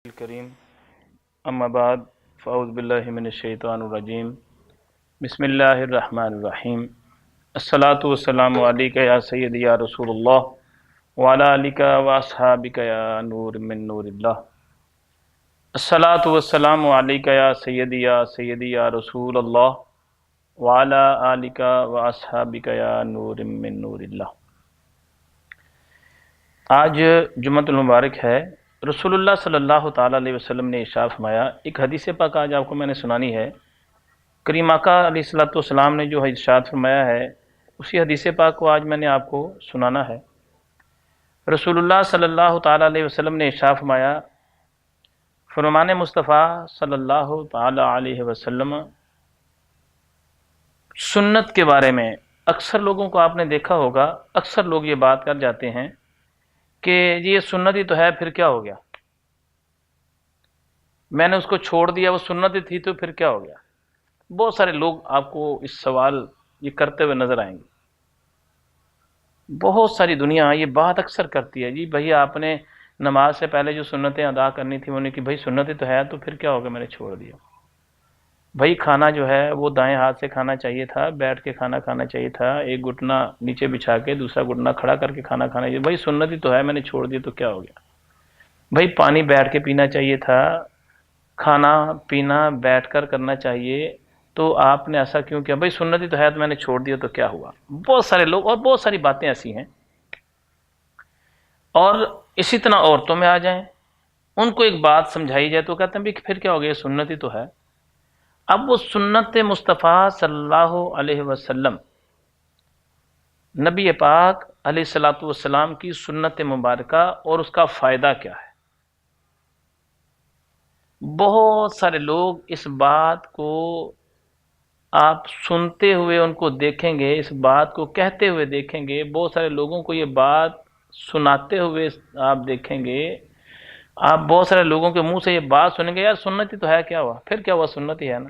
الکریم اما بعد فاعوذ باللہ من الشیطان الرجیم بسم اللہ الرحمن الرحیم الصلاۃ والسلام علیک یا سیدی یا رسول اللہ وعلی آلک و اصحابک یا نور من نور اللہ الصلاۃ والسلام علیک یا سیدی یا رسول اللہ وعلی آلک و اصحابک یا نور من نور اللہ۔ آج جمعۃ المبارک ہے۔ رسول اللہ صلی اللہ تعالیٰ علیہ وسلم نے ارشاد فرمایا، ایک حدیث پاک آج آپ کو میں نے سنانی ہے۔ کریم آقا علیہ الصلوۃ والسلام نے جو ارشاد فرمایا ہے اسی حدیث پاک کو آج میں نے آپ کو سنانا ہے۔ رسول اللہ صلی اللہ تعالیٰ علیہ وسلم نے ارشاد فرمایا، فرمان مصطفیٰ صلی اللہ تعالیٰ علیہ وسلم سنت کے بارے میں اکثر لوگوں کو آپ نے دیکھا ہوگا، اکثر لوگ یہ بات کر جاتے ہیں کہ یہ سنت ہی تو ہے، پھر کیا ہو گیا، میں نے اس کو چھوڑ دیا، وہ سنت ہی تھی تو پھر کیا ہو گیا۔ بہت سارے لوگ آپ کو اس سوال یہ کرتے ہوئے نظر آئیں گے۔ بہت ساری دنیا یہ بات اکثر کرتی ہے، جی بھائی آپ نے نماز سے پہلے جو سنتیں ادا کرنی تھی وہ نے کہ بھائی سنت ہی تو ہے تو پھر کیا ہو گیا، میں نے چھوڑ دیا۔ بھائی کھانا جو ہے وہ دائیں ہاتھ سے کھانا چاہیے تھا، بیٹھ کے کھانا کھانا چاہیے تھا، ایک گھٹنا نیچے بچھا کے دوسرا گھٹنا کھڑا کر کے کھانا کھانا چاہیے، بھائی سنت ہی تو ہے میں نے چھوڑ دیا تو کیا ہو گیا۔ بھائی پانی بیٹھ کے پینا چاہیے تھا، کھانا پینا بیٹھ کر کرنا چاہیے تو آپ نے ایسا کیوں کیا، بھائی سنت ہی تو ہے تو میں نے چھوڑ دیا تو کیا ہوا۔ بہت سارے لوگ اور بہت ساری باتیں ایسی ہیں۔ اور اسی طرح عورتوں میں آ جائیں، ان کو ایک بات سمجھائی جائے تو کہتے ہیں بھائی پھر کیا ہو گیا، سنت ہی تو ہے۔ اب وہ سنت مصطفیٰ صلی اللہ علیہ وسلم، نبی پاک علیہ الصلوۃ والسلام کی سنت مبارکہ اور اس کا فائدہ کیا ہے۔ بہت سارے لوگ اس بات کو آپ سنتے ہوئے ان کو دیکھیں گے، اس بات کو کہتے ہوئے دیکھیں گے، بہت سارے لوگوں کو یہ بات سناتے ہوئے آپ دیکھیں گے، آپ بہت سارے لوگوں کے منہ سے یہ بات سنیں گے، یار سنت ہی تو ہے، کیا ہوا، پھر کیا ہوا، سنت ہی ہے نا۔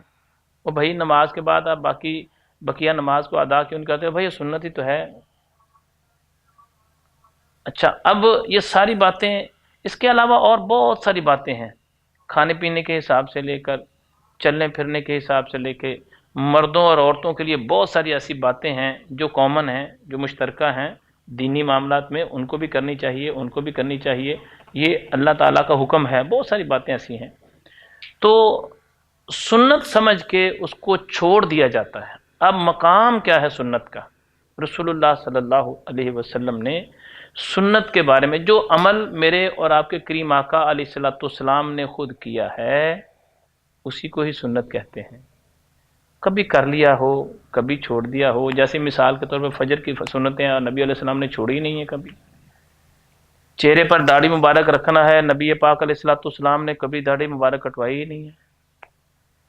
وہ بھائی نماز کے بعد آپ باقی بقیہ نماز کو ادا کیوں نہیں کرتے ہو، بھائی یہ سنت ہی تو ہے۔ اچھا، اب یہ ساری باتیں، اس کے علاوہ اور بہت ساری باتیں ہیں، کھانے پینے کے حساب سے لے کر چلنے پھرنے کے حساب سے لے کے مردوں اور عورتوں کے لیے بہت ساری ایسی باتیں ہیں جو کامن ہیں، جو مشترکہ ہیں دینی معاملات میں، ان کو بھی کرنی چاہیے، ان کو بھی کرنی چاہیے، یہ اللہ تعالیٰ کا حکم ہے۔ بہت ساری باتیں ایسی ہیں تو سنت سمجھ کے اس کو چھوڑ دیا جاتا ہے۔ اب مقام کیا ہے سنت کا؟ رسول اللہ صلی اللہ علیہ وسلم نے سنت کے بارے میں جو عمل میرے اور آپ کے کریم آقا علیہ الصلوۃ والسلام نے خود کیا ہے اسی کو ہی سنت کہتے ہیں۔ کبھی کر لیا ہو، کبھی چھوڑ دیا ہو، جیسے مثال کے طور پہ فجر کی سنتیں نبی علیہ السلام نے چھوڑی ہی نہیں ہے کبھی۔ چہرے پر داڑھی مبارک رکھنا ہے، نبی پاک علیہ الصلوۃ والسلام نے کبھی داڑھی مبارک کٹوائی ہی نہیں ہے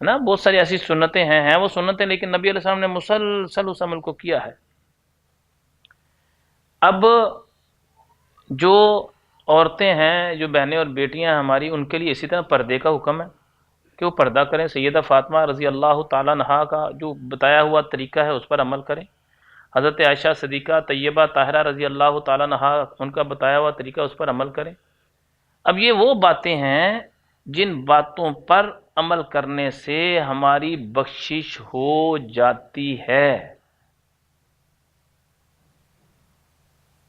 نا۔ بہت ساری ایسی سنتیں ہیں وہ سنتیں، لیکن نبی علیہ السلام نے مسلسل اس عمل کو کیا ہے۔ اب جو عورتیں ہیں، جو بہنیں اور بیٹیاں ہماری، ان کے لیے اسی طرح پردے کا حکم ہے کہ وہ پردہ کریں۔ سیدہ فاطمہ رضی اللہ تعالیٰ عنہا کا جو بتایا ہوا طریقہ ہے اس پر عمل کریں۔ حضرت عائشہ صدیقہ طیبہ طاہرہ رضی اللہ تعالیٰ عنہا، ان کا بتایا ہوا طریقہ اس پر عمل کریں۔ اب یہ وہ باتیں ہیں جن باتوں پر عمل کرنے سے ہماری بخشش ہو جاتی ہے۔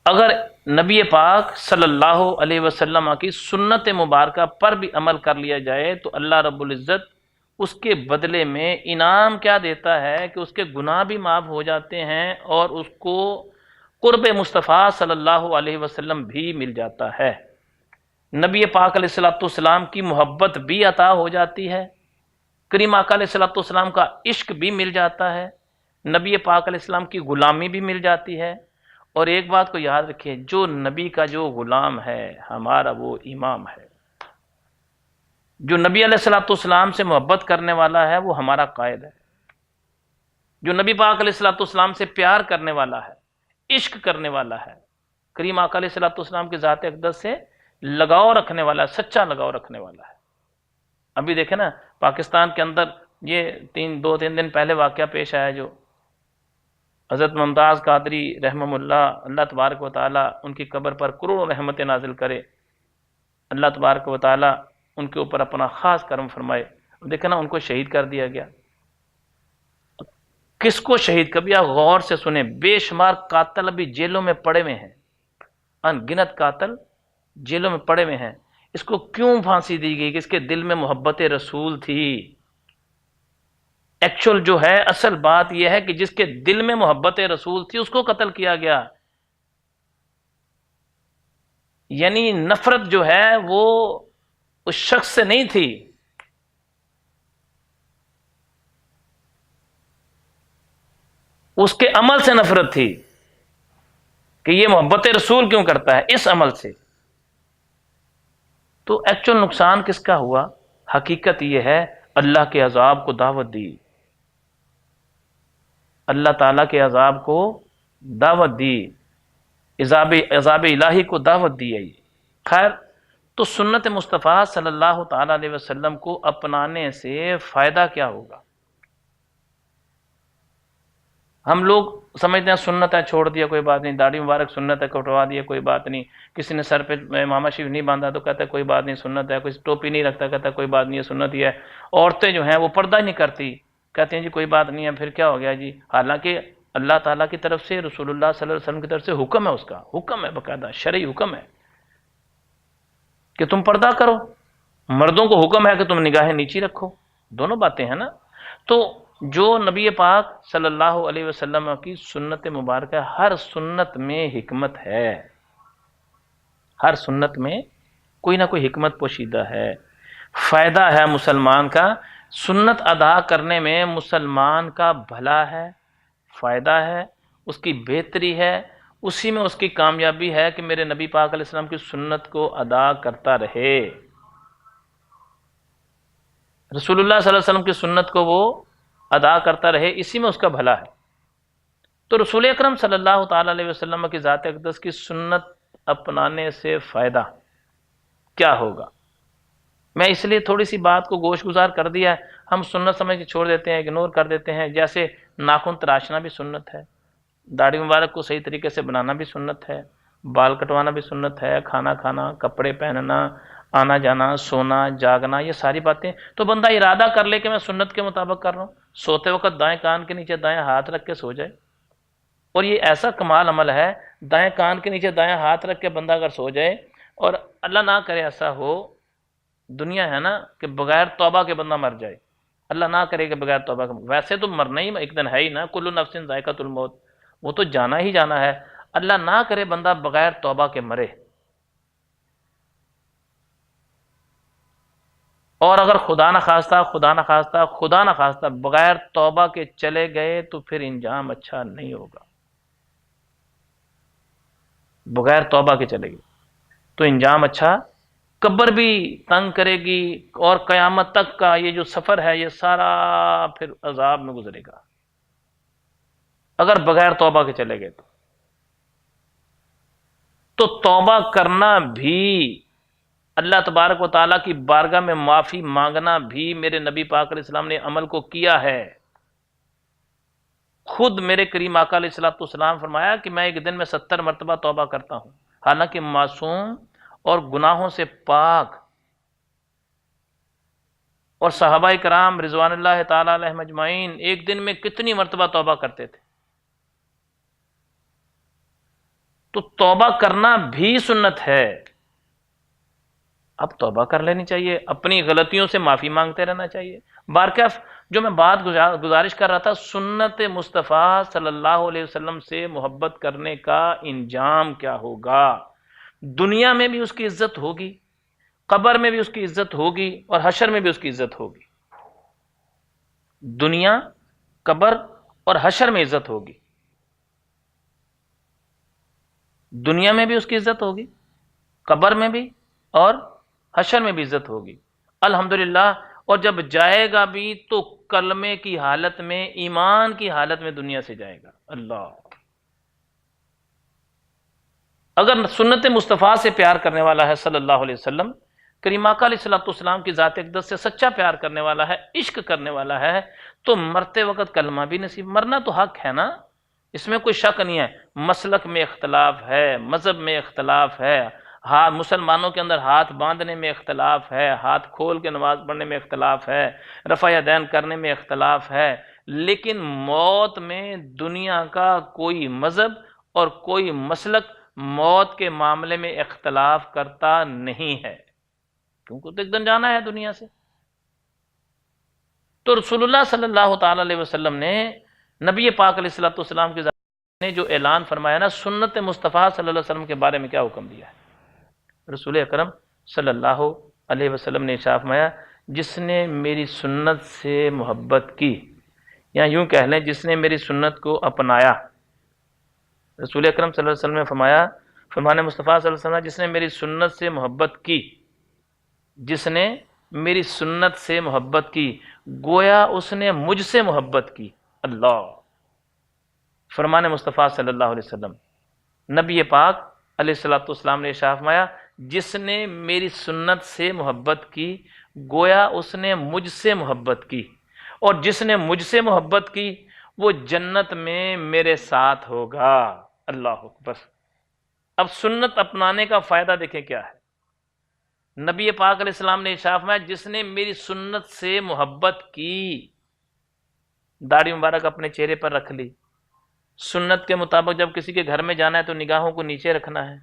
اگر نبی پاک صلی اللہ علیہ وسلم کی سنت مبارکہ پر بھی عمل کر لیا جائے تو اللہ رب العزت اس کے بدلے میں انعام کیا دیتا ہے کہ اس کے گناہ بھی معاف ہو جاتے ہیں اور اس کو قرب مصطفیٰ صلی اللہ علیہ وسلم بھی مل جاتا ہے۔ نبی پاک علیہ الصلوۃ والسلام کی محبت بھی عطا ہو جاتی ہے، کریم آقا علیہ الصلوۃ والسلام کا عشق بھی مل جاتا ہے، نبی پاک علیہ السلام کی غلامی بھی مل جاتی ہے۔ اور ایک بات کو یاد رکھیں، جو نبی کا جو غلام ہے ہمارا وہ امام ہے۔ جو نبی علیہ الصلوۃ والسلام سے محبت کرنے والا ہے وہ ہمارا قائد ہے۔ جو نبی پاک علیہ الصلوۃ والسلام سے پیار کرنے والا ہے، عشق کرنے والا ہے، کریم آقا علیہ الصلوۃ والسلام کی ذات اقدس سے لگاؤ رکھنے والا ہے، سچا لگاؤ رکھنے والا ہے۔ ابھی دیکھیں نا پاکستان کے اندر یہ دو تین دن پہلے واقعہ پیش آیا، جو حضرت ممتاز قادری رحمہ اللہ، اللہ تبارک و تعالیٰ ان کی قبر پر کروڑوں رحمتیں نازل کرے، اللہ تبارک و تعالیٰ ان کے اوپر اپنا خاص کرم فرمائے. دیکھیں نا ان کو شہید کر دیا گیا. کس کو شہید؟ کبھی آپ غور سے سنیں، بے شمار قاتل ابھی جیلوں میں پڑے ہوئے ہیں، ان گنت قاتل جیلوں میں پڑے ہوئے ہیں. اس کو کیوں پھانسی دی گئی؟ کہ اس کے دل میں محبت رسول تھی. ایکچول جو ہے اصل بات یہ ہے کہ جس کے دل میں محبت رسول تھی اس کو قتل کیا گیا. یعنی نفرت جو ہے وہ اس شخص سے نہیں تھی، اس کے عمل سے نفرت تھی کہ یہ محبت رسول کیوں کرتا ہے، اس عمل سے. تو ایکچول نقصان کس کا ہوا؟ حقیقت یہ ہے اللہ کے عذاب کو دعوت دی، اللہ تعالیٰ کے عذاب کو دعوت دی، عذاب الہی کو دعوت دی ہے. خیر، تو سنت مصطفیٰ صلی اللہ تعالی علیہ وسلم کو اپنانے سے فائدہ کیا ہوگا؟ ہم لوگ سمجھتے ہیں سنت ہے چھوڑ دیا کوئی بات نہیں، داڑھی مبارک سنت ہے کٹوا دیا کوئی بات نہیں، کسی نے سر پہ امامہ شریف نہیں باندھا تو کہتا ہے کوئی بات نہیں سنت ہے، کوئی ٹوپی نہیں رکھتا کہتا ہے کوئی بات نہیں ہے سنت ہی ہے. عورتیں جو ہیں وہ پردہ نہیں کرتی، کہتے ہیں جی کوئی بات نہیں ہے، پھر کیا ہو گیا جی؟ حالانکہ اللہ تعالیٰ کی طرف سے، رسول اللہ صلی اللہ علیہ وسلم کی طرف سے حکم ہے، اس کا حکم ہے، باقاعدہ شرعی حکم ہے کہ تم پردہ کرو. مردوں کو حکم ہے کہ تم نگاہیں نیچی رکھو. دونوں باتیں ہیں نا. تو جو نبی پاک صلی اللہ علیہ وسلم کی سنت مبارکہ، ہر سنت میں حکمت ہے، ہر سنت میں کوئی نہ کوئی حکمت پوشیدہ ہے، فائدہ ہے مسلمان کا. سنت ادا کرنے میں مسلمان کا بھلا ہے، فائدہ ہے، اس کی بہتری ہے، اسی میں اس کی کامیابی ہے کہ میرے نبی پاک علیہ السلام کی سنت کو ادا کرتا رہے. رسول اللہ صلی اللہ علیہ وسلم کی سنت کو وہ ادا کرتا رہے، اسی میں اس کا بھلا ہے. تو رسول اکرم صلی اللہ تعالی علیہ وسلم کی ذات اقدس کی سنت اپنانے سے فائدہ کیا ہوگا؟ میں اس لیے تھوڑی سی بات کو گوش گزار کر دیا ہے. ہم سنت سمجھ کے چھوڑ دیتے ہیں، اگنور کر دیتے ہیں. جیسے ناخن تراشنا بھی سنت ہے، داڑھی مبارک کو صحیح طریقے سے بنانا بھی سنت ہے، بال کٹوانا بھی سنت ہے، کھانا کھانا، کپڑے پہننا، آنا جانا، سونا جاگنا، یہ ساری باتیں. تو بندہ ارادہ کر لے کہ میں سنت کے مطابق کر رہا ہوں. سوتے وقت دائیں کان کے نیچے دائیں ہاتھ رکھ کے سو جائے، اور یہ ایسا کمال عمل ہے، دائیں کان کے نیچے دائیں ہاتھ رکھ کے بندہ اگر سو جائے، اور اللہ نہ کرے ایسا ہو، دنیا ہے نا کہ بغیر توبہ کے بندہ مر جائے، اللہ نہ کرے کہ بغیر توبہ کے، ویسے تو مرنا ہی ایک دن ہے ہی نا، کل نفس ذائقۃ الموت، وہ تو جانا ہی جانا ہے. اللہ نہ کرے بندہ بغیر توبہ کے مرے. اور اگر خدا نہ خواستہ بغیر توبہ کے چلے گئے تو پھر انجام اچھا نہیں ہوگا. بغیر توبہ کے چلے گئے تو انجام اچھا، قبر بھی تنگ کرے گی، اور قیامت تک کا یہ جو سفر ہے یہ سارا پھر عذاب میں گزرے گا اگر بغیر توبہ کے چلے گئے. تو توبہ کرنا بھی، اللہ تبارک و تعالیٰ کی بارگاہ میں معافی مانگنا بھی، میرے نبی پاک علیہ السلام نے عمل کو کیا ہے. خود میرے کریم آقا علیہ الصلوۃ والسلام فرمایا کہ میں ایک دن میں 70 مرتبہ توبہ کرتا ہوں، حالانکہ معصوم اور گناہوں سے پاک. اور صحابہ کرام رضوان اللہ تعالی علیہم اجمعین ایک دن میں کتنی مرتبہ توبہ کرتے تھے. تو توبہ کرنا بھی سنت ہے. اب توبہ کر لینی چاہیے، اپنی غلطیوں سے معافی مانگتے رہنا چاہیے. بارکیف جو میں بات گزارش کر رہا تھا، سنت مصطفیٰ صلی اللہ علیہ وسلم سے محبت کرنے کا انجام کیا ہوگا؟ دنیا میں بھی اس کی عزت ہوگی، قبر میں بھی اس کی عزت ہوگی، اور حشر میں بھی اس کی عزت ہوگی. دنیا، قبر اور حشر میں عزت ہوگی. دنیا میں بھی اس کی عزت ہوگی، قبر میں بھی اور حشر میں بھی عزت ہوگی الحمدللہ. اور جب جائے گا بھی تو کلمے کی حالت میں، ایمان کی حالت میں دنیا سے جائے گا. اللہ اگر سنت مصطفیٰ سے پیار کرنے والا ہے صلی اللہ علیہ وسلم، کریم آقا علیہ الصلوۃ والسلام کی ذات اقدس سے سچا پیار کرنے والا ہے، عشق کرنے والا ہے، تو مرتے وقت کلمہ بھی نصیب. مرنا تو حق ہے نا، اس میں کوئی شک نہیں ہے. مسلک میں اختلاف ہے، مذہب میں اختلاف ہے، ہاتھ مسلمانوں کے اندر ہاتھ باندھنے میں اختلاف ہے، ہاتھ کھول کے نماز پڑھنے میں اختلاف ہے، رفع یدین کرنے میں اختلاف ہے، لیکن موت میں دنیا کا کوئی مذہب اور کوئی مسلک موت کے معاملے میں اختلاف کرتا نہیں ہے، کیونکہ تو ایک دن جانا ہے دنیا سے۔ تو رسول اللہ صلی اللہ تعالی علیہ وسلم نے، نبی پاک علیہ الصلوۃ والسلام کے نے جو اعلان فرمایا نا سنت مصطفیٰ صلی اللہ علیہ وسلم کے بارے میں، کیا حکم دیا ہے؟ رسول اکرم صلی اللہ علیہ وسلم نے ارشاد فرمایا، جس نے میری سنت سے محبت کی، یا یوں کہہ لیں جس نے میری سنت کو اپنایا۔ رسول اکرم صلی اللہ علیہ وسلم نے فرمایا، فرمان مصطفیٰ صلی اللہ علیہ وسلم، جس نے میری سنت سے محبت کی، جس نے میری سنت سے محبت کی، گویا اس نے مجھ سے محبت کی۔ اللہ، فرمان مصطفیٰ صلی اللہ علیہ وسلم، نبی پاک علیہ الصلوۃ والسلام نے ارشاد فرمایا، جس نے میری سنت سے محبت کی، گویا اس نے مجھ سے محبت کی، اور جس نے مجھ سے محبت کی وہ جنت میں میرے ساتھ ہوگا۔ اللہ اکبر۔ اب سنت اپنانے کا فائدہ دیکھیں کیا ہے۔ نبی پاک علیہ السلام نے ارشاد فرمایا، جس نے میری سنت سے محبت کی، داڑھی مبارک اپنے چہرے پر رکھ لی، سنت کے مطابق جب کسی کے گھر میں جانا ہے تو نگاہوں کو نیچے رکھنا ہے،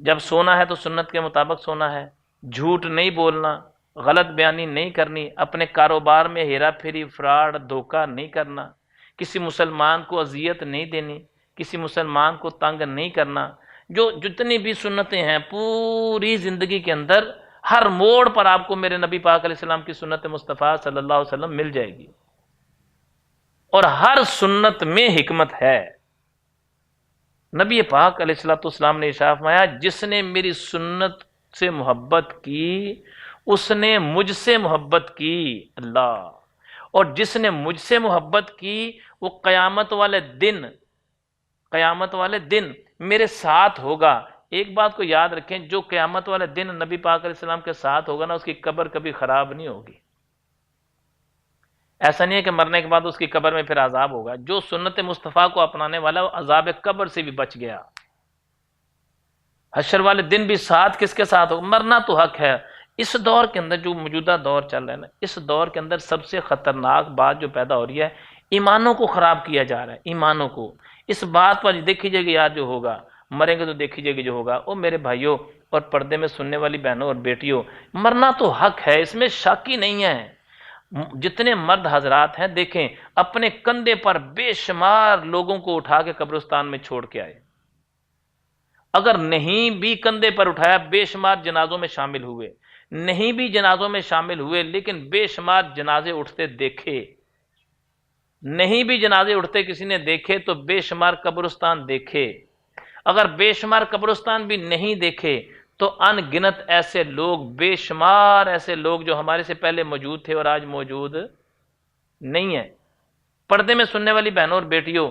جب سونا ہے تو سنت کے مطابق سونا ہے، جھوٹ نہیں بولنا، غلط بیانی نہیں کرنی، اپنے کاروبار میں ہیرا پھیری، فراڈ، دھوکہ نہیں کرنا، کسی مسلمان کو اذیت نہیں دینی، کسی مسلمان کو تنگ نہیں کرنا۔ جو جتنی بھی سنتیں ہیں پوری زندگی کے اندر ہر موڑ پر آپ کو میرے نبی پاک علیہ السلام کی سنت مصطفیٰ صلی اللہ علیہ وسلم مل جائے گی، اور ہر سنت میں حکمت ہے۔ نبی پاک علیہ الصلوۃ والسلام نے ارشاد فرمایا، جس نے میری سنت سے محبت کی اس نے مجھ سے محبت کی۔ اللہ، اور جس نے مجھ سے محبت کی وہ قیامت والے دن میرے ساتھ ہوگا۔ ایک بات کو یاد رکھیں، جو قیامت والے دن نبی پاک علیہ السلام کے ساتھ ہوگا نا، اس کی قبر کبھی خراب نہیں ہوگی۔ ایسا نہیں ہے کہ مرنے کے بعد اس کی قبر میں پھر عذاب ہوگا۔ جو سنت مصطفیٰ کو اپنانے والا وہ عذاب قبر سے بھی بچ گیا۔ حشر والے دن بھی ساتھ کس کے ساتھ ہوگا؟ مرنا تو حق ہے۔ اس دور کے اندر جو موجودہ دور چل رہا ہے نا، اس دور کے اندر سب سے خطرناک بات جو پیدا ہو رہی ہے، ایمانوں کو خراب کیا جا رہا ہے، ایمانوں کو۔ اس بات پر دیکھی جائے گی یار، جو ہوگا مریں گے تو دیکھی جائے گی جو ہوگا۔ او میرے بھائیوں اور پردے میں سننے والی بہنوں اور بیٹیوں، مرنا تو حق ہے، اس میں شک ہی نہیں ہے۔ جتنے مرد حضرات ہیں دیکھیں، اپنے کندھے پر بے شمار لوگوں کو اٹھا کے قبرستان میں چھوڑ کے آئے، اگر نہیں بھی کندھے پر اٹھایا بے شمار جنازوں میں شامل ہوئے، نہیں بھی جنازوں میں شامل ہوئے لیکن بے شمار جنازے اٹھتے دیکھے، نہیں بھی جنازے اٹھتے کسی نے دیکھے تو بے شمار قبرستان دیکھے، اگر بے شمار قبرستان بھی نہیں دیکھے تو ان گنت ایسے لوگ، بے شمار ایسے لوگ جو ہمارے سے پہلے موجود تھے اور آج موجود نہیں ہیں۔ پردے میں سننے والی بہنوں اور بیٹیوں،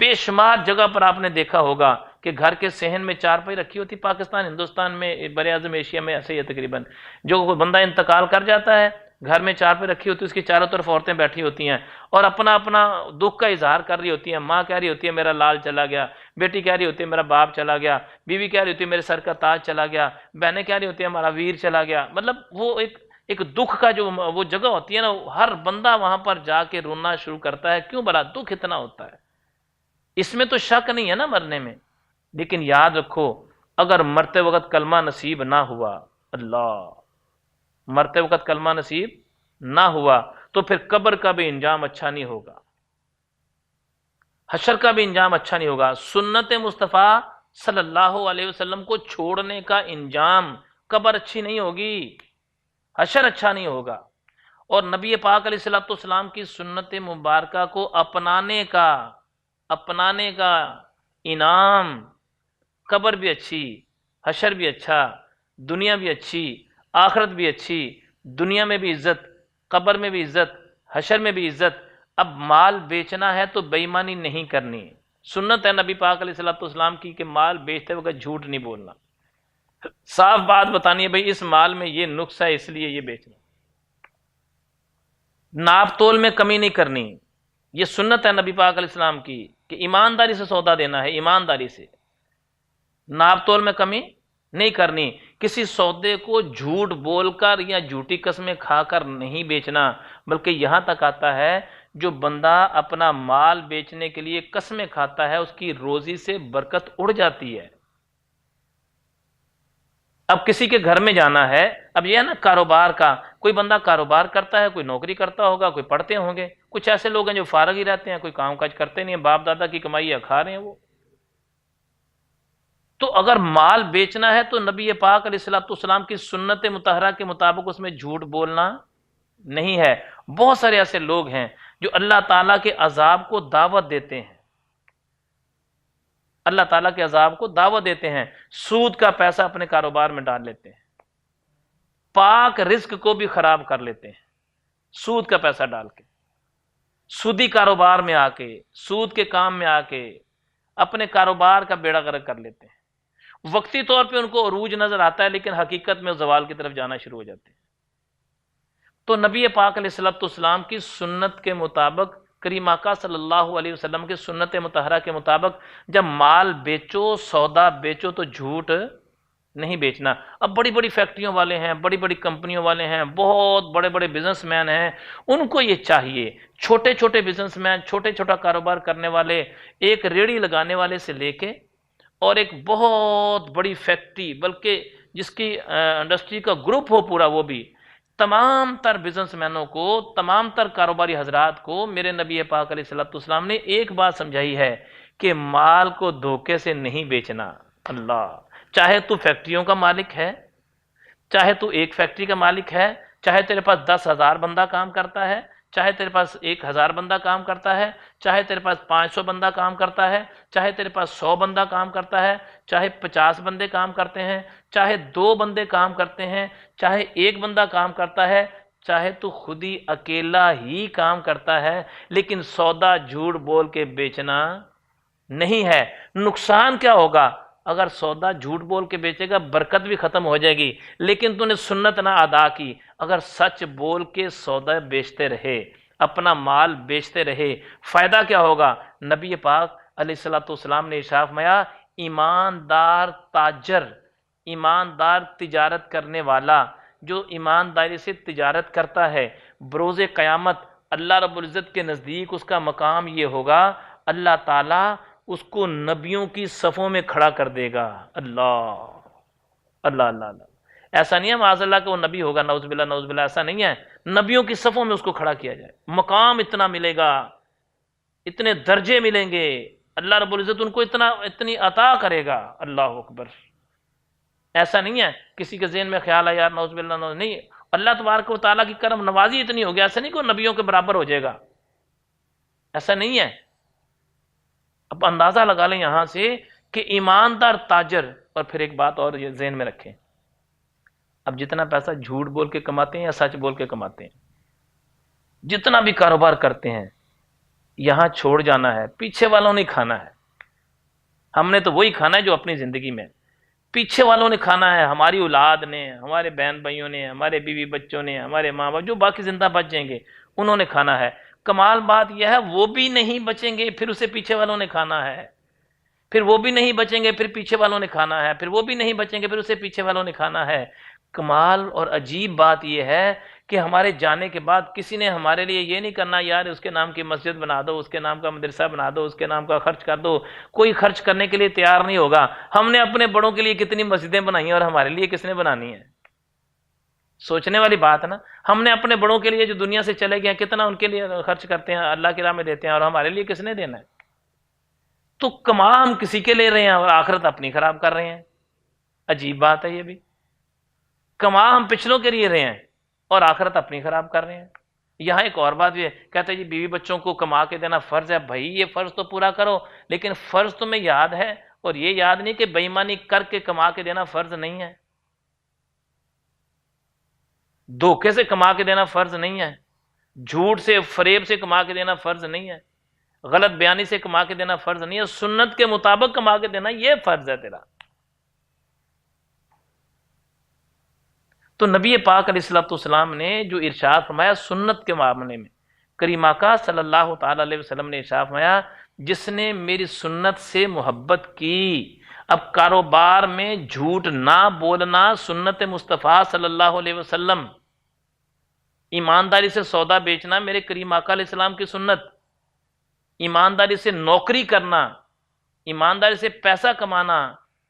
بے شمار جگہ پر آپ نے دیکھا ہوگا کہ گھر کے صحن میں چارپائی رکھی ہوتی، پاکستان، ہندوستان میں، بر اعظم ایشیا میں ایسے ہی ہے تقریباً۔ جو بندہ انتقال کر جاتا ہے، گھر میں چارپائی رکھی ہوتی ہے، اس کی چاروں طرف عورتیں بیٹھی ہوتی ہیں اور اپنا اپنا دکھ کا اظہار کر رہی ہوتی ہیں۔ ماں کہہ رہی ہوتی ہے میرا لال چلا گیا، بیٹی کہہ رہی ہوتی ہے میرا باپ چلا گیا، بیوی کہہ رہی ہوتی ہے میرے سر کا تاج چلا گیا، بہنیں کہہ رہی ہوتی ہیں ہمارا ویر چلا گیا۔ مطلب وہ ایک دکھ کا جو وہ جگہ ہوتی ہے نا، ہر بندہ وہاں پر جا کے رونا شروع کرتا ہے۔ کیوں بھلا دکھ اتنا ہوتا ہے؟ اس میں تو شک نہیں ہے نا مرنے میں، لیکن یاد رکھو اگر مرتے وقت کلمہ نصیب نہ ہوا، اللہ، مرتے وقت کلمہ نصیب نہ ہوا تو پھر قبر کا بھی انجام اچھا نہیں ہوگا، حشر کا بھی انجام اچھا نہیں ہوگا۔ سنت مصطفیٰ صلی اللہ علیہ وسلم کو چھوڑنے کا انجام، قبر اچھی نہیں ہوگی، حشر اچھا نہیں ہوگا۔ اور نبی پاک علیہ الصلوۃ والسلام کی سنت مبارکہ کو اپنانے کا انعام، قبر بھی اچھی، حشر بھی اچھا، دنیا بھی اچھی، آخرت بھی اچھی، دنیا میں بھی عزت، قبر میں بھی عزت، حشر میں بھی عزت۔ اب مال بیچنا ہے تو بے ایمانی نہیں کرنی، سنت ہے نبی پاک علیہ الصلوۃ والسلام کی کہ مال بیچتے وقت جھوٹ نہیں بولنا، صاف بات بتانی ہے، بھئی اس مال میں یہ نقص ہے اس لیے یہ بیچنا، ناپ تول میں کمی نہیں کرنی۔ یہ سنت ہے نبی پاک علیہ السلام کی کہ ایمانداری سے سودا دینا ہے، ایمانداری سے، ناپ تول میں کمی نہیں کرنی، کسی سودے کو جھوٹ بول کر یا جھوٹی قسمیں کھا کر نہیں بیچنا، بلکہ یہاں تک آتا ہے جو بندہ اپنا مال بیچنے کے لیے قسمیں کھاتا ہے اس کی روزی سے برکت اڑ جاتی ہے۔ اب کسی کے گھر میں جانا ہے، اب یہ ہے نا کاروبار کا، کوئی بندہ کاروبار کرتا ہے، کوئی نوکری کرتا ہوگا، کوئی پڑھتے ہوں گے، کچھ ایسے لوگ ہیں جو فارغ ہی رہتے ہیں، کوئی کام کاج کرتے نہیں ہیں، باپ دادا کی کمائی ہے کھا رہے ہیں وہ۔ تو اگر مال بیچنا ہے تو نبی پاک علیہ الصلوۃ والسلام کی سنت مطہرہ کے مطابق اس میں جھوٹ بولنا نہیں ہے۔ بہت سارے ایسے لوگ ہیں جو اللہ تعالیٰ کے عذاب کو دعوت دیتے ہیں، اللہ تعالیٰ کے عذاب کو دعوت دیتے ہیں، سود کا پیسہ اپنے کاروبار میں ڈال لیتے ہیں، پاک رزق کو بھی خراب کر لیتے ہیں سود کا پیسہ ڈال کے، سودی کاروبار میں آ کے، سود کے کام میں آ کے اپنے کاروبار کا بیڑا غرق کر لیتے ہیں۔ وقتی طور پہ ان کو عروج نظر آتا ہے لیکن حقیقت میں زوال کی طرف جانا شروع ہو جاتے ہیں۔ تو نبی پاک علیہ الصلوۃ والسلام کی سنت کے مطابق، کریم آقا صلی اللہ علیہ وسلم کی سنت مطہرہ کے مطابق جب مال بیچو، سودا بیچو تو جھوٹ نہیں بیچنا۔ اب بڑی بڑی فیکٹریوں والے ہیں، بڑی بڑی کمپنیوں والے ہیں، بہت بڑے بڑے بزنس مین ہیں، ان کو یہ چاہیے، چھوٹے چھوٹے بزنس مین، چھوٹے چھوٹا کاروبار کرنے والے، ایک ریڑھی لگانے والے سے لے کے اور ایک بہت بڑی فیکٹری، بلکہ جس کی انڈسٹری کا گروپ ہو پورا، وہ بھی تمام تر بزنس مینوں کو، تمام تر کاروباری حضرات کو میرے نبی پاک علیہ الصلوۃ والسلام نے ایک بات سمجھائی ہے کہ مال کو دھوکے سے نہیں بیچنا۔ اللہ، چاہے تو فیکٹریوں کا مالک ہے، چاہے تو ایک فیکٹری کا مالک ہے، چاہے تیرے پاس 10,000 بندہ کام کرتا ہے، چاہے تیرے پاس 1,000 بندہ کام کرتا ہے، چاہے تیرے پاس 500 بندہ کام کرتا ہے، چاہے تیرے پاس 100 بندہ کام کرتا ہے، چاہے 50 بندے کام کرتے ہیں، چاہے 2 بندے کام کرتے ہیں، چاہے 1 بندہ کام کرتا ہے، چاہے تو خود ہی اکیلا ہی کام کرتا ہے، لیکن سودا جھوٹ بول کے بیچنا نہیں ہے۔ نقصان کیا ہوگا؟ اگر سودا جھوٹ بول کے بیچے گا برکت بھی ختم ہو جائے گی، لیکن تو نے سنت نہ ادا کی۔ اگر سچ بول کے سودا بیچتے رہے، اپنا مال بیچتے رہے، فائدہ کیا ہوگا؟ نبی پاک علیہ الصلوۃ والسلام نے ارشاد فرمایا، ایماندار تاجر، ایماندار تجارت کرنے والا جو ایمانداری سے تجارت کرتا ہے، بروز قیامت اللہ رب العزت کے نزدیک اس کا مقام یہ ہوگا، اللہ تعالیٰ اس کو نبیوں کی صفوں میں کھڑا کر دے گا۔ اللہ اللہ اللہ اللہ، ایسا نہیں ہے معاذ اللہ کہ وہ نبی ہوگا، نعوذ باللہ نعوذ باللہ، ایسا نہیں ہے، نبیوں کی صفوں میں اس کو کھڑا کیا جائے، مقام اتنا ملے گا، اتنے درجے ملیں گے، اللہ رب العزت ان کو اتنی عطا کرے گا۔ اللہ اکبر۔ ایسا نہیں ہے کسی کے ذہن میں خیال ہے یار نعوذ باللہ نعوذ، نہیں، اللہ تبارک و تعالیٰ کی کرم نوازی اتنی ہوگی، ایسا نہیں کہ وہ نبیوں کے برابر ہو جائے گا، ایسا نہیں ہے۔ اب اندازہ لگا لیں یہاں سے کہ ایماندار تاجر، اور پھر ایک بات اور یہ ذہن میں رکھیں، اب جتنا پیسہ جھوٹ بول کے کماتے ہیں یا سچ بول کے کماتے ہیں، جتنا بھی کاروبار کرتے ہیں، یہاں چھوڑ جانا ہے، پیچھے والوں نے کھانا ہے۔ ہم نے تو وہی کھانا ہے جو اپنی زندگی میں، پیچھے والوں نے کھانا ہے، ہماری اولاد نے، ہمارے بہن بھائیوں نے، ہمارے بیوی بچوں نے، ہمارے ماں باپ جو باقی زندہ بچ جائیں گے انہوں نے کھانا ہے۔ کمال بات یہ ہے وہ بھی نہیں بچیں گے، پھر اسے پیچھے والوں نے کھانا ہے، پھر وہ بھی نہیں بچیں گے، پھر پیچھے والوں نے کھانا ہے، پھر وہ بھی نہیں بچیں گے، پھر اسے پیچھے والوں نے کھانا ہے۔ کمال اور عجیب بات یہ ہے کہ ہمارے جانے کے بعد کسی نے ہمارے لیے یہ نہیں کرنا یار اس کے نام کی مسجد بنا دو، اس کے نام کا مدرسہ بنا دو، اس کے نام کا خرچ کر دو، کوئی خرچ کرنے کے لیے تیار نہیں ہوگا۔ ہم نے اپنے بڑوں کے لیے کتنی مسجدیں بنائی ہیں اور ہمارے لیے کس نے بنانی ہیں؟ سوچنے والی بات ہے نا۔ ہم نے اپنے بڑوں کے لیے جو دنیا سے چلے گئے کتنا ان کے لیے خرچ کرتے ہیں، اللہ کی راہ میں دیتے ہیں، اور ہمارے لیے کس نے دینا ہے؟ تو کما ہم کسی کے لے رہے ہیں اور آخرت اپنی خراب کر رہے ہیں۔ عجیب بات ہے یہ بھی، کما ہم پچھلوں کے لیے رہے ہیں اور آخرت اپنی خراب کر رہے ہیں۔ یہاں ایک اور بات بھی ہے، کہتے ہیں جی بیوی بچوں کو کما کے دینا فرض ہے۔ بھائی یہ فرض تو پورا کرو، لیکن فرض تمہیں یاد ہے اور یہ یاد نہیں کہ بے ایمانی کر کے کما کے دینا فرض نہیں ہے، دھوکے سے کما کے دینا فرض نہیں ہے، جھوٹ سے فریب سے کما کے دینا فرض نہیں ہے، غلط بیانی سے کما کے دینا فرض نہیں ہے، سنت کے مطابق کما کے دینا یہ فرض ہے تیرا۔ تو نبی پاک علیہ الصلوۃ والسلام نے جو ارشاد فرمایا سنت کے معاملے میں، کریم آقا صلی اللہ تعالی علیہ وسلم نے ارشاد فرمایا، جس نے میری سنت سے محبت کی اب کاروبار میں جھوٹ نہ بولنا سنت مصطفیٰ صلی اللہ علیہ وسلم، ایمانداری سے سودا بیچنا میرے کریم آقا علیہ السلام کی سنت، ایمانداری سے نوکری کرنا، ایمانداری سے پیسہ کمانا،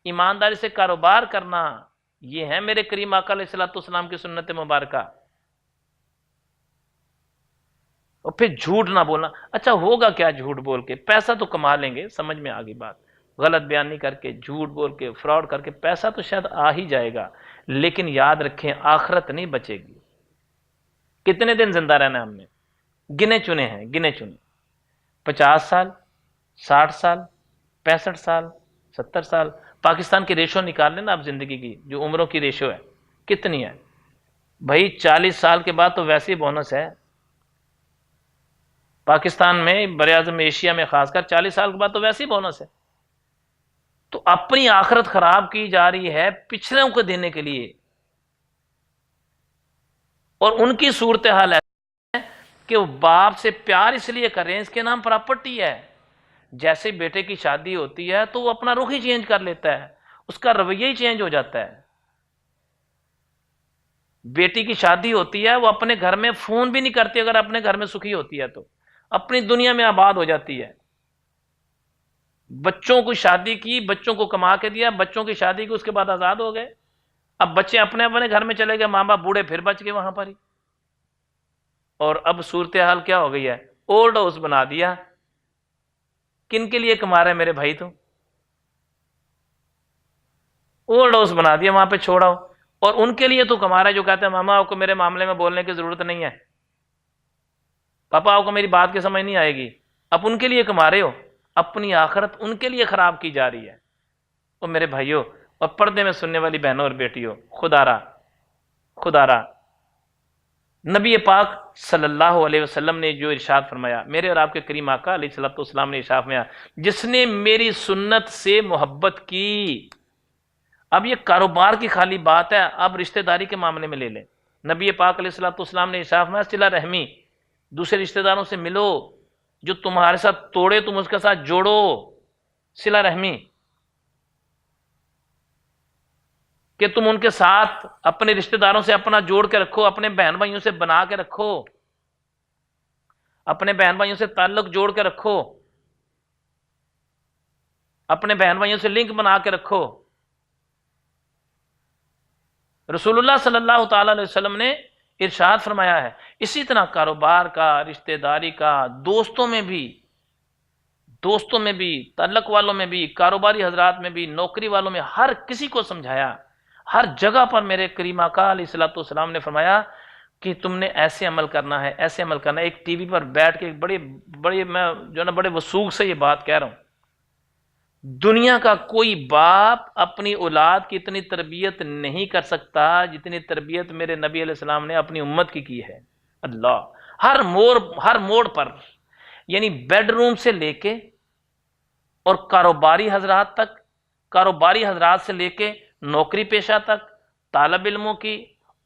ایمانداری سے کاروبار کرنا، یہ ہے میرے کریم آقا علیہ السلام کی سنت مبارکہ۔ اور پھر جھوٹ نہ بولنا۔ اچھا ہوگا کیا جھوٹ بول کے؟ پیسہ تو کما لیں گے، سمجھ میں آ گئی بات، غلط بیانی کر کے، جھوٹ بول کے، فراڈ کر کے پیسہ تو شاید آ ہی جائے گا، لیکن یاد رکھیں آخرت نہیں بچے گی۔ کتنے دن زندہ رہنا ہم نے؟ گنے چنے ہیں، گنے چنے، 50 سال، 60 سال، 65 سال، 70 سال۔ پاکستان کی ریشو نکال لیں نا آپ زندگی کی، جو عمروں کی ریشو ہے کتنی ہے بھائی؟ 40 سال کے بعد تو ویسے ہی بونس ہے پاکستان میں، براعظم ایشیا میں خاص کر 40 سال کے بعد تو ویسے ہی بونس ہے۔ تو اپنی آخرت خراب کی جا رہی ہے پچھلوں کو دینے کے لیے، اور ان کی صورتحال ہے کہ وہ باپ سے پیار اس لیے کر رہے ہیں، اس کے نام پراپرٹی ہے۔ جیسے بیٹے کی شادی ہوتی ہے تو وہ اپنا رخ ہی چینج کر لیتا ہے، اس کا رویہ ہی چینج ہو جاتا ہے۔ بیٹی کی شادی ہوتی ہے، وہ اپنے گھر میں فون بھی نہیں کرتی، اگر اپنے گھر میں سکھی ہوتی ہے تو اپنی دنیا میں آباد ہو جاتی ہے۔ بچوں کو شادی کی، بچوں کو کما کے دیا، بچوں کی شادی کی، اس کے بعد آزاد ہو گئے، اب بچے اپنے اپنے گھر میں چلے گئے، ماں باپ بوڑھے پھر بچ گئے وہاں پر ہی۔ اور اب صورتحال کیا ہو گئی ہے؟ اولڈ ہاؤس بنا دیا۔ کن کے لیے کما رہے میرے بھائی؟ تو اولڈ ہاؤس بنا دیا، وہاں پہ چھوڑاؤ، اور ان کے لیے تو کما رہا ہے جو کہتے ہیں ماما آپ کو میرے معاملے میں بولنے کی ضرورت نہیں ہے، پاپا آپ کو میری بات کی سمجھ نہیں آئے گی، اب ان کے لیے کما رہے ہو، اپنی آخرت ان کے لیے خراب کی جا رہی ہے۔ اور میرے بھائیوں اور پردے میں سننے والی بہنوں اور بیٹیوں، خدا را نبی پاک صلی اللہ علیہ وسلم نے جو ارشاد فرمایا، میرے اور آپ کے کریم آقا علیہ الصلوۃ والسلام نے ارشاد فرمایا، جس نے میری سنت سے محبت کی۔ اب یہ کاروبار کی خالی بات ہے، اب رشتہ داری کے معاملے میں لے لیں۔ نبی پاک علیہ الصلوۃ والسلام نے ارشاد فرمایا، صلہ رحمی، دوسرے رشتہ داروں سے ملو، جو تمہارے ساتھ توڑے تم اس کے ساتھ جوڑو، صلہ رحمی، کہ تم ان کے ساتھ اپنے رشتہ داروں سے اپنا جوڑ کے رکھو، اپنے بہن بھائیوں سے بنا کے رکھو، اپنے بہن بھائیوں سے تعلق جوڑ کے رکھو، اپنے بہن بھائیوں سے لنک بنا کے رکھو۔ رسول اللہ صلی اللہ تعالی علیہ وسلم نے ارشاد فرمایا ہے۔ اسی طرح کاروبار کا، رشتہ داری کا، دوستوں میں بھی، تعلق والوں میں بھی، کاروباری حضرات میں بھی، نوکری والوں میں، ہر کسی کو سمجھایا۔ ہر جگہ پر میرے کریم آقا علیہ الصلوۃ والسلام نے فرمایا کہ تم نے ایسے عمل کرنا ہے، ایسے عمل کرنا ہے۔ ایک ٹی وی پر بیٹھ کے میں جو نا بڑے وثوق سے یہ بات کہہ رہا ہوں، دنیا کا کوئی باپ اپنی اولاد کی اتنی تربیت نہیں کر سکتا جتنی تربیت میرے نبی علیہ السلام نے اپنی امت کی ہے۔ اللہ، ہر موڑ پر، یعنی بیڈ روم سے لے کے اور کاروباری حضرات تک، کاروباری حضرات سے لے کے نوکری پیشہ تک، طالب علموں کی،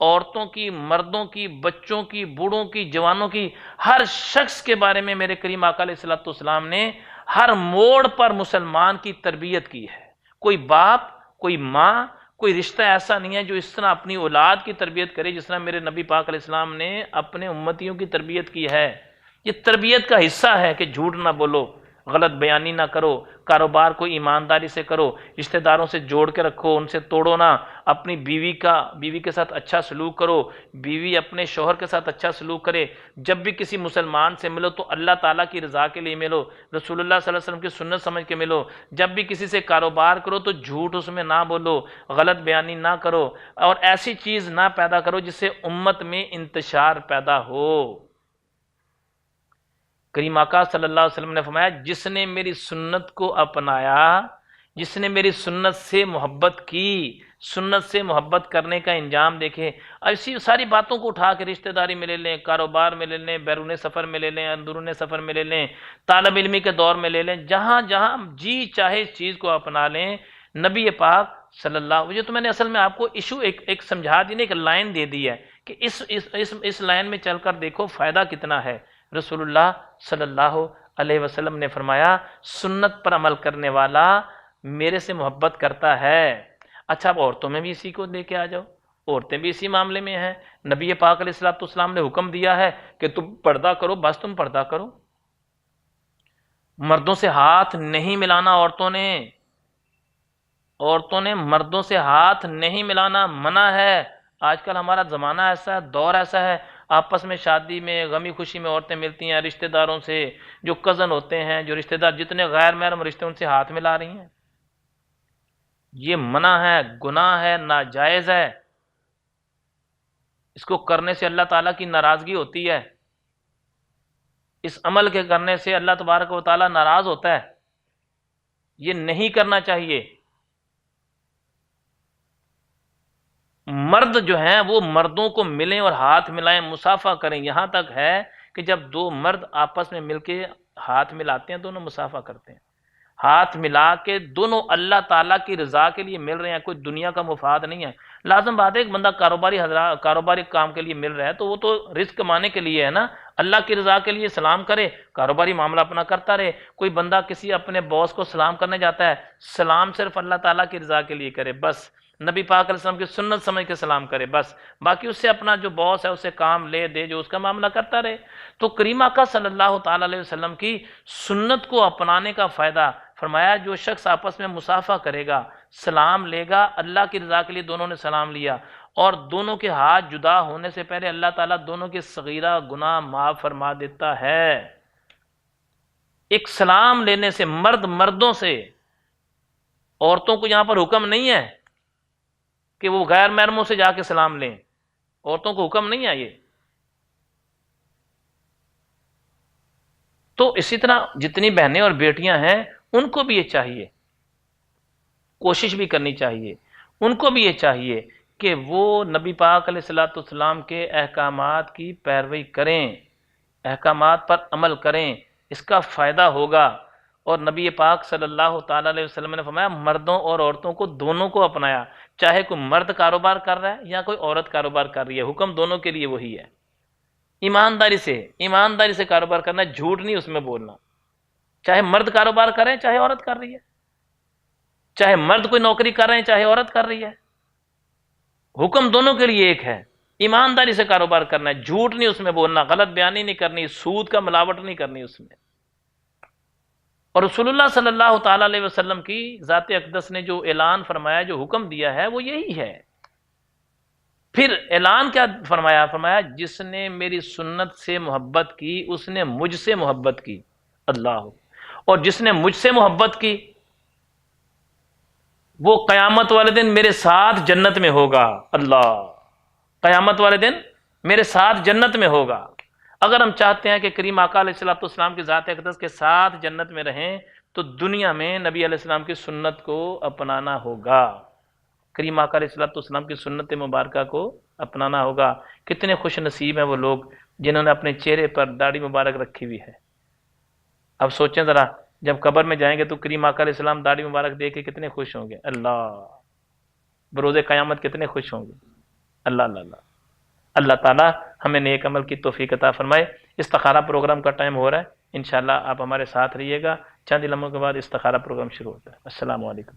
عورتوں کی، مردوں کی، بچوں کی، بوڑھوں کی، جوانوں کی، ہر شخص کے بارے میں میرے کریم آقا علیہ الصلوۃ والسلام نے ہر موڑ پر مسلمان کی تربیت کی ہے۔ کوئی باپ، کوئی ماں، کوئی رشتہ ایسا نہیں ہے جو اس طرح اپنی اولاد کی تربیت کرے جس طرح میرے نبی پاک علیہ السلام نے اپنے امتیوں کی تربیت کی ہے۔ یہ تربیت کا حصہ ہے کہ جھوٹ نہ بولو، غلط بیانی نہ کرو، کاروبار کو ایمانداری سے کرو، رشتہ داروں سے جوڑ کے رکھو، ان سے توڑو نہ، اپنی بیوی کے ساتھ اچھا سلوک کرو، بیوی اپنے شوہر کے ساتھ اچھا سلوک کرے۔ جب بھی کسی مسلمان سے ملو تو اللہ تعالیٰ کی رضا کے لیے ملو، رسول اللہ صلی اللہ علیہ وسلم کی سنت سمجھ کے ملو۔ جب بھی کسی سے کاروبار کرو تو جھوٹ اس میں نہ بولو، غلط بیانی نہ کرو، اور ایسی چیز نہ پیدا کرو جس سے امت میں انتشار پیدا ہو۔ کریم آقا صلی اللہ علیہ وسلم نے فرمایا، جس نے میری سنت کو اپنایا، جس نے میری سنت سے محبت کی، سنت سے محبت کرنے کا انجام دیکھے۔ ایسی ساری باتوں کو اٹھا کے رشتہ داری میں لے لیں، کاروبار میں لے لیں، بیرون سفر میں لے لیں، اندرون سفر میں لے لیں، طالب علمی کے دور میں لے لیں، جہاں جہاں جی چاہے اس چیز کو اپنا لیں۔ نبی پاک صلی اللہ، یہ تو میں نے اصل میں آپ کو ایشو ایک سمجھا دی، ایک لائن دے دی ہے کہ اس لائن میں چل کر دیکھو فائدہ کتنا ہے۔ رسول اللہ صلی اللہ علیہ وسلم نے فرمایا، سنت پر عمل کرنے والا میرے سے محبت کرتا ہے. اچھا اب عورتوں میں بھی اسی کو لے کے آ جاؤ, عورتیں بھی اسی معاملے میں ہیں. نبی پاک علیہ الصلوۃ والسلام نے حکم دیا ہے کہ تم پردہ کرو, بس تم پردہ کرو. مردوں سے ہاتھ نہیں ملانا, عورتوں نے مردوں سے ہاتھ نہیں ملانا, منع ہے. آج کل ہمارا زمانہ ایسا ہے, دور ایسا ہے, آپس میں شادی میں غمی خوشی میں عورتیں ملتی ہیں رشتہ داروں سے, جو کزن ہوتے ہیں, جو رشتہ دار جتنے غیر محرم رشتے ان سے ہاتھ ملا رہی ہیں. یہ منع ہے, گناہ ہے, ناجائز ہے. اس کو کرنے سے اللہ تعالیٰ کی ناراضگی ہوتی ہے, اس عمل کے کرنے سے اللہ تبارک و تعالیٰ ناراض ہوتا ہے. یہ نہیں کرنا چاہیے. مرد جو ہیں وہ مردوں کو ملیں اور ہاتھ ملائیں, مصافحہ کریں. یہاں تک ہے کہ جب دو مرد آپس میں مل کے ہاتھ ملاتے ہیں, دونوں مصافحہ کرتے ہیں, ہاتھ ملا کے دونوں اللہ تعالیٰ کی رضا کے لیے مل رہے ہیں, کوئی دنیا کا مفاد نہیں ہے. لازم بات ہے ایک بندہ کاروباری کام کے لیے مل رہا ہے تو وہ تو رزق کمانے کے لیے ہے نا, اللہ کی رضا کے لیے سلام کرے, کاروباری معاملہ اپنا کرتا رہے. کوئی بندہ کسی اپنے باس کو سلام کرنے جاتا ہے, سلام صرف اللہ تعالیٰ کی رضا کے لیے کرے, بس نبی پاک علیہ السلام کی سنت سمجھ کے سلام کرے بس, باقی اس سے اپنا جو باس ہے اسے کام لے دے, جو اس کا معاملہ کرتا رہے. تو کریم آقا صلی اللہ تعالی علیہ وسلم کی سنت کو اپنانے کا فائدہ فرمایا, جو شخص آپس میں مصافحہ کرے گا, سلام لے گا, اللہ کی رضا کے لیے دونوں نے سلام لیا, اور دونوں کے ہاتھ جدا ہونے سے پہلے اللہ تعالیٰ دونوں کے صغیرہ گناہ معاف فرما دیتا ہے. ایک سلام لینے سے مرد مردوں سے, عورتوں کو یہاں پر حکم نہیں ہے کہ وہ غیر محرموں سے جا کے سلام لیں, عورتوں کو حکم نہیں ہے یہ. تو اسی طرح جتنی بہنیں اور بیٹیاں ہیں ان کو بھی یہ چاہیے, کوشش بھی کرنی چاہیے, ان کو بھی یہ چاہیے کہ وہ نبی پاک علیہ الصلوۃ والسلام کے احکامات کی پیروی کریں, احکامات پر عمل کریں, اس کا فائدہ ہوگا. اور نبی پاک صلی اللہ تعالی علیہ وسلم نے فرمایا مردوں اور عورتوں کو دونوں کو اپنایا, چاہے کوئی مرد کاروبار کر رہا ہے یا کوئی عورت کاروبار کر رہی ہے, حکم دونوں کے لیے وہی ہے. ایمانداری سے کاروبار کرنا, جھوٹ نہیں اس میں بولنا, چاہے مرد کاروبار کریں چاہے عورت کر رہی ہے, چاہے مرد کوئی نوکری کر رہے ہیں چاہے عورت کر رہی ہے, حکم دونوں کے لیے ایک ہے, ایمانداری سے کاروبار کرنا ہے, جھوٹ نہیں اس میں بولنا, غلط بیانی نہیں کرنی, سود کا ملاوٹ نہیں کرنی اس میں. اور رسول اللہ صلی اللہ تعالی علیہ وسلم کی ذات اقدس نے جو اعلان فرمایا, جو حکم دیا ہے وہ یہی ہے. پھر اعلان کیا فرمایا؟ فرمایا جس نے میری سنت سے محبت کی اس نے مجھ سے محبت کی, اللہ, اور جس نے مجھ سے محبت کی وہ قیامت والے دن میرے ساتھ جنت میں ہوگا, اللہ, قیامت والے دن میرے ساتھ جنت میں ہوگا. اگر ہم چاہتے ہیں کہ کریم آقا علیہ الصلوۃ والسلام کی ذات اقدس کے ساتھ جنت میں رہیں تو دنیا میں نبی علیہ السلام کی سنت کو اپنانا ہوگا, کریم آقا علیہ الصلوۃ والسلام کی سنت مبارکہ کو اپنانا ہوگا. کتنے خوش نصیب ہیں وہ لوگ جنہوں نے اپنے چہرے پر داڑھی مبارک رکھی ہوئی ہے. اب سوچیں ذرا, جب قبر میں جائیں گے تو کریم آقا علیہ السلام داڑھی مبارک دیکھ کے کتنے خوش ہوں گے, اللہ, بروز قیامت کتنے خوش ہوں گے. اللہ اللہ اللہ, اللہ تعالیٰ ہمیں نیک عمل کی توفیق عطا فرمائے. استخارہ پروگرام کا ٹائم ہو رہا ہے, انشاءاللہ آپ ہمارے ساتھ رہیے گا. چند لمحوں کے بعد استخارہ پروگرام شروع ہوتا ہے. السلام علیکم.